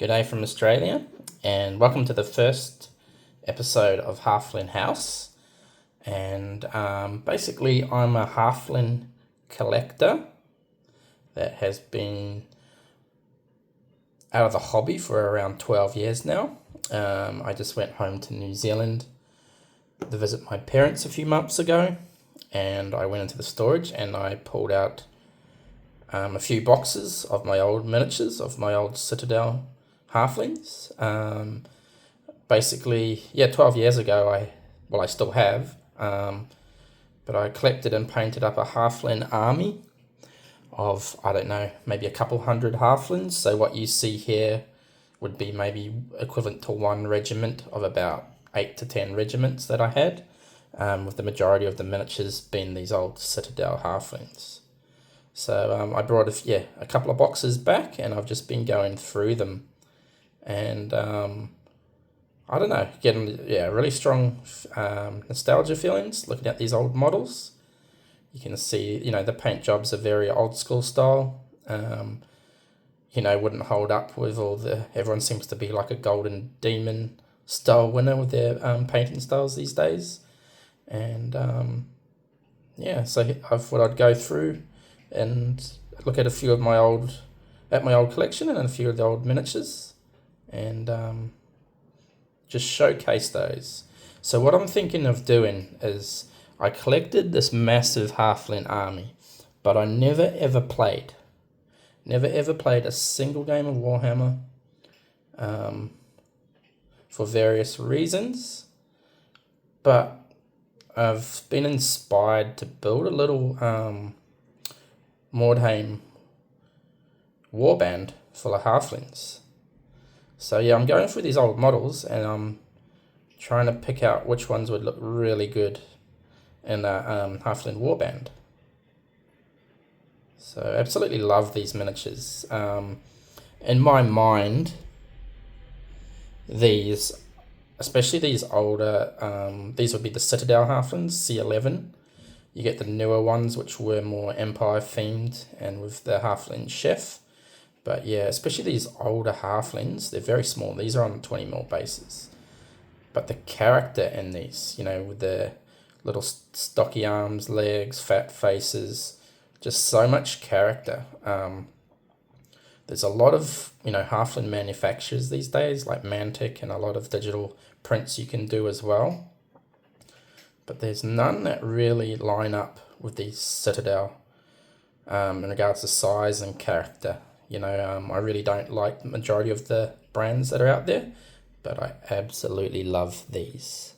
G'day from Australia, and welcome to the first episode of Halfling House. And basically, I'm a Halfling collector that has been out of the hobby for around 12 years now. I just went home to New Zealand to visit my parents a few months ago, and I went into the storage and I pulled out a few boxes of my old miniatures of my old Citadel Halflings. Basically, 12 years ago, I still have, but I collected and painted up a Halfling army of, I don't know, maybe a couple hundred Halflings. So what you see here would be maybe equivalent to one regiment of about 8 to 10 regiments that I had, with the majority of the miniatures being these old Citadel Halflings. So I brought a couple of boxes back, and I've just been going through them, and I don't know, getting really strong nostalgia feelings looking at these old models. You can see, the paint jobs are very old school style. Wouldn't hold up with everyone seems to be like a golden demon style winner with their painting styles these days. And so I thought I'd go through and look at a few of my old collection and a few of the old miniatures, and just showcase those. So what I'm thinking of doing is, I collected this massive Halfling army, but I never ever played a single game of Warhammer, for various reasons. But I've been inspired to build a little Mordheim warband full of Halflings. So I'm going through these old models, and I'm trying to pick out which ones would look really good in a Halfling warband. So absolutely love these miniatures. In my mind, especially these older, these would be the Citadel Halflings, C11. You get the newer ones, which were more Empire themed and with the Halfling chef. But especially these older Halflings, they're very small. These are on 20mm bases. But the character in these, with the little stocky arms, legs, fat faces, just so much character. There's a lot of, Halfling manufacturers these days, like Mantic, and a lot of digital prints you can do as well. But there's none that really line up with these Citadel in regards to size and character. I really don't like the majority of the brands that are out there, but I absolutely love these.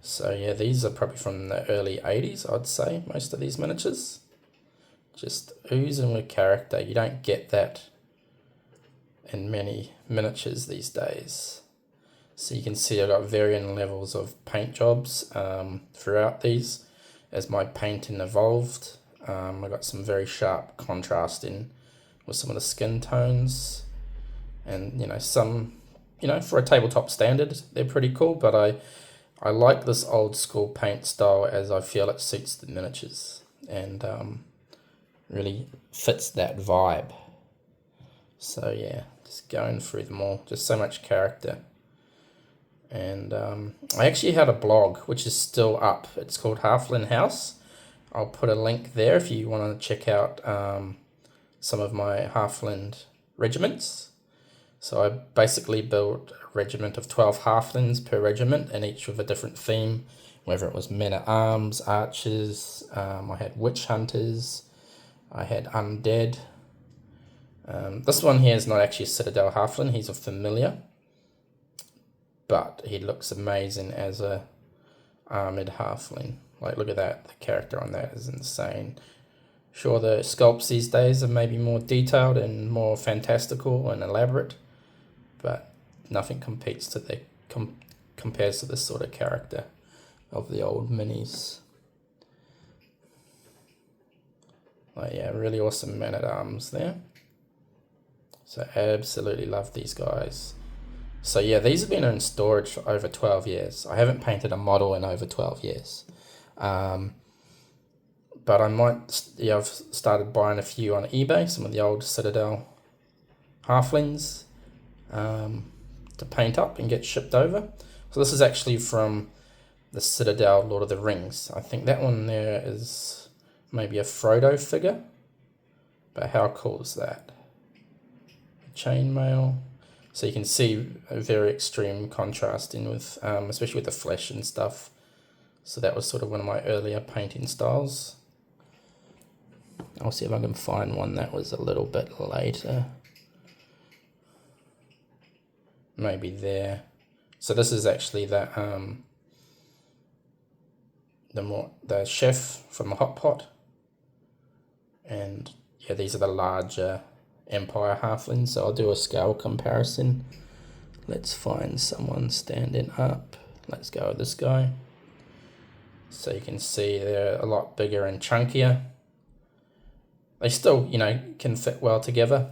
These are probably from the early 80s, I'd say, most of these miniatures. Just oozing with character. You don't get that in many miniatures these days. So you can see I've got varying levels of paint jobs throughout these. As my painting evolved, I got some very sharp contrast in with some of the skin tones. And, some, for a tabletop standard, they're pretty cool. But I like this old school paint style, as I feel it suits the miniatures and really fits that vibe. So just going through them all, just so much character. And I actually had a blog which is still up. It's called Halfling House. I'll put a link there if you want to check out some of my Halfling regiments. So I basically built a regiment of 12 Halflings per regiment, and each with a different theme, whether it was men-at-arms, archers, I had witch hunters, I had undead. This one here is not actually a Citadel Halfling, he's a familiar, but he looks amazing as a armored Halfling. Like, look at that, the character on that is insane. Sure, the sculpts these days are maybe more detailed and more fantastical and elaborate, but nothing compares to this sort of character of the old minis. Really awesome men-at-arms there. So absolutely love these guys. So these have been in storage for over 12 years. I haven't painted a model in over 12 years. but I might, yeah, I've started buying a few on eBay, some of the old Citadel Halflings, to paint up and get shipped over. So this is actually from the Citadel Lord of the Rings. I think that one there is maybe a Frodo figure, but how cool is that? Chainmail. So you can see a very extreme contrast in with, especially with the flesh and stuff. So that was sort of one of my earlier painting styles. I'll see if I can find one that was a little bit later. Maybe there. So this is actually the chef from the hot pot. And yeah, these are the larger Empire Halflings. So I'll do a scale comparison. Let's find someone standing up. Let's go with this guy. So you can see they're a lot bigger and chunkier. They still, you know, can fit well together.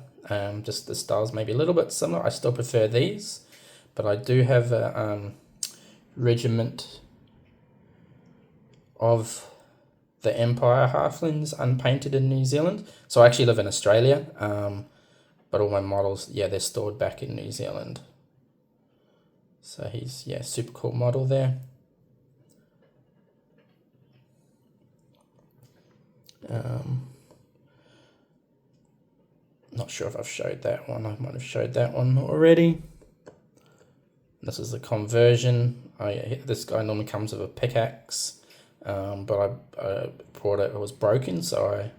Just the styles maybe a little bit similar. I still prefer these, but I do have a regiment of the Empire Halflings unpainted in New Zealand. So I actually live in Australia, but all my models, yeah, they're stored back in New Zealand. So he's, yeah, super cool model there. Not sure if I've showed that one. I might have showed that one already. This is the conversion. This guy normally comes with a pickaxe, but I brought it was broken, so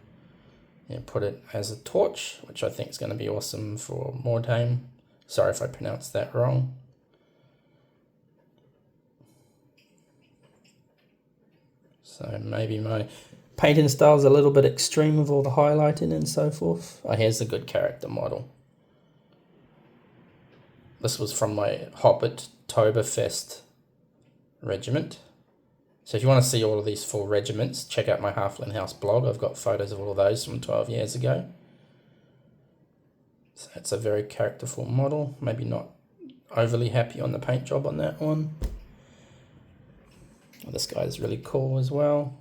I put it as a torch, which I think is going to be awesome for Mordheim. Sorry if I pronounced that wrong. So maybe my painting style is a little bit extreme with all the highlighting and so forth. Oh, here's a good character model. This was from my Hobbit Toberfest regiment. So if you want to see all of these full regiments, check out my Halfling House blog. I've got photos of all of those from 12 years ago. So that's a very characterful model. Maybe not overly happy on the paint job on that one. Oh, this guy is really cool as well.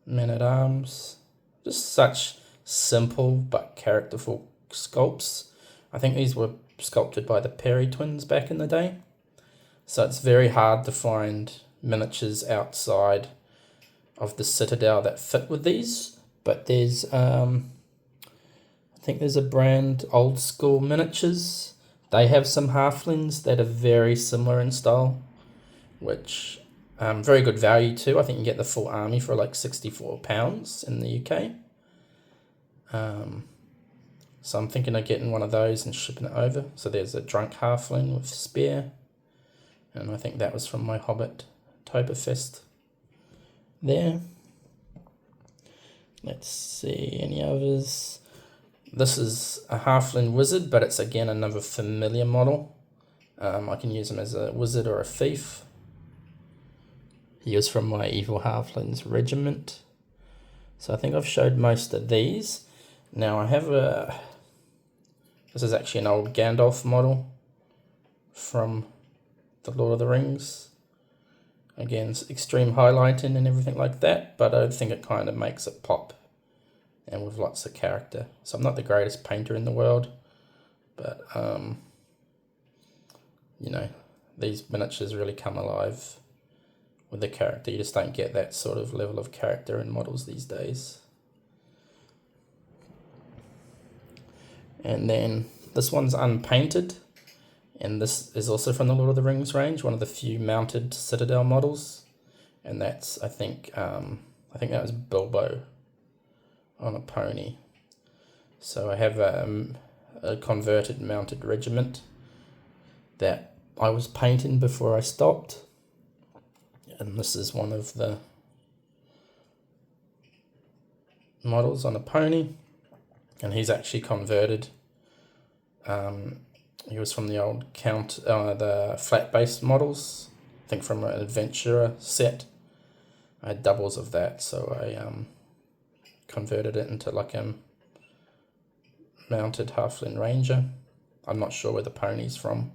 Men-at-Arms. Just such simple but characterful sculpts. I think these were sculpted by the Perry twins back in the day. So it's very hard to find miniatures outside of the Citadel that fit with these. But there's, I think there's a brand, Old School Miniatures. They have some Halflings that are very similar in style, which very good value too. I think you get the full army for like £64 in the UK. So I'm thinking of getting one of those and shipping it over. So there's a drunk Halfling with spear. And I think that was from my Hobbit Toberfest there. Let's see, any others? This is a Halfling wizard, but it's again another familiar model. I can use him as a wizard or a thief. He was from my Evil Halflings regiment. So I think I've showed most of these. Now I have this is actually an old Gandalf model from the Lord of the Rings. Again, extreme highlighting and everything like that, but I think it kind of makes it pop and with lots of character. So I'm not the greatest painter in the world, but you know, these miniatures really come alive with the character. You just don't get that sort of level of character in models these days. And then this one's unpainted, and this is also from the Lord of the Rings range, one of the few mounted Citadel models, and that's I think that was Bilbo on a pony. So I have a converted mounted regiment that I was painting before I stopped. And this is one of the models on a pony. And he's actually converted. He was from the old the flat base models. I think from an adventurer set. I had doubles of that, so I converted it into like a mounted Halfling Ranger. I'm not sure where the pony's from.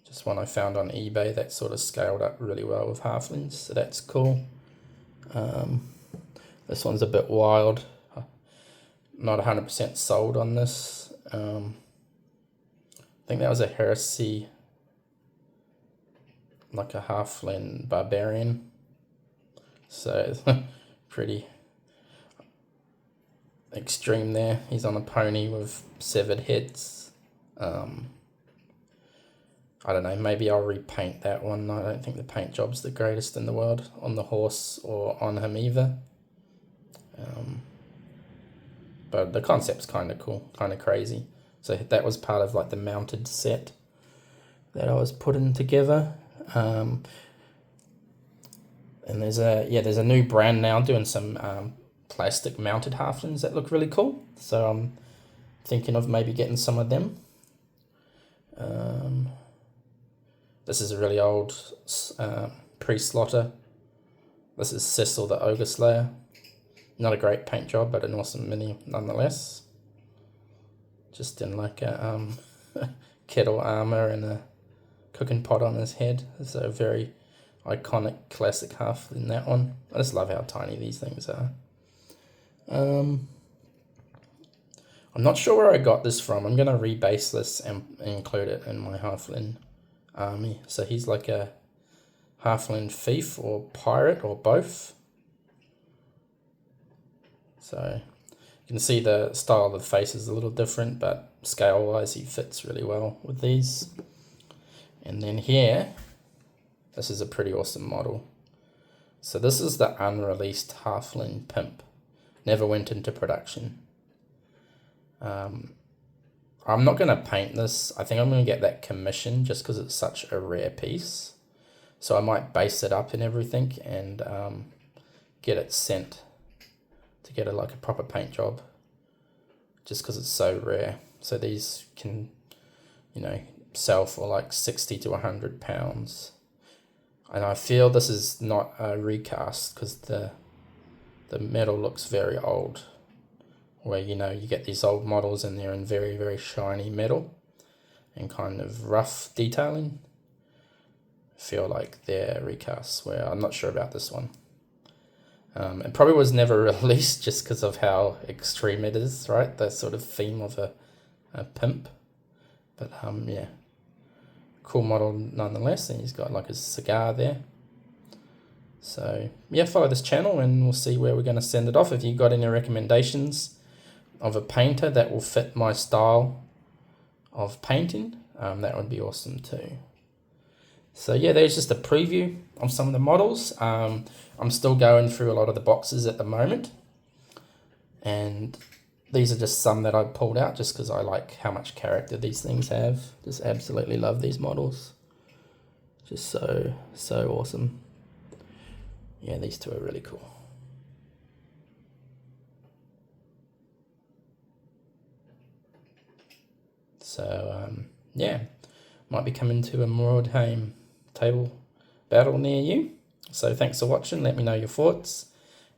Just one I found on eBay that sort of scaled up really well with Halflings, so that's cool. This one's a bit wild. Not 100% sold on this. I think that was a heresy, like a Halfling barbarian. So pretty extreme there. He's on a pony with severed heads. I don't know, maybe I'll repaint that one. I don't think the paint job's the greatest in the world on the horse or on him either. But the concept's kind of cool, kind of crazy. So that was part of like the mounted set that I was putting together. And there's a new brand now doing some plastic mounted halflings that look really cool. So I'm thinking of maybe getting some of them. This is a really old pre-slaughter. This is Cecil the Ogre Slayer. Not a great paint job, but an awesome mini nonetheless. Just in like a kettle armor and a cooking pot on his head. It's a very iconic classic halfling, that one. I just love how tiny these things are. I'm not sure where I got this from. I'm going to rebase this and include it in my halfling army. So he's like a halfling thief or pirate or both. So you can see the style of the face is a little different, but scale-wise he fits really well with these. And then here, this is a pretty awesome model. So this is the unreleased Halfling Pimp. Never went into production. I'm not going to paint this. I think I'm going to get that commission just because it's such a rare piece. So I might base it up and everything and get it sent to get like a proper paint job just because it's so rare. So these can, sell for like 60 to 100 pounds. And I feel this is not a recast because the metal looks very old, where you get these old models and they're in very, very shiny metal and kind of rough detailing. I feel like they're recasts, where I'm not sure about this one. It probably was never released just because of how extreme it is, right? The sort of theme of a pimp. But yeah, cool model nonetheless. And he's got like his cigar there. So yeah, follow this channel and we'll see where we're going to send it off. If you've got any recommendations of a painter that will fit my style of painting, that would be awesome too. So yeah, there's just a preview of some of the models. I'm still going through a lot of the boxes at the moment. And these are just some that I pulled out just because I like how much character these things have. Just absolutely love these models. Just so awesome. Yeah, these two are really cool. So yeah, might be coming to a Mordheim table battle near you. So thanks for watching. Let me know your thoughts.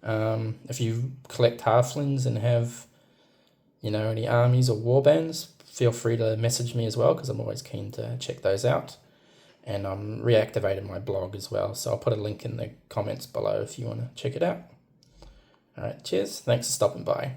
If you collect halflings and have any armies or warbands, feel free to message me as well because I'm always keen to check those out. And I'm reactivating my blog as well, so I'll put a link in the comments below if you want to check it out. All right, cheers. Thanks for stopping by.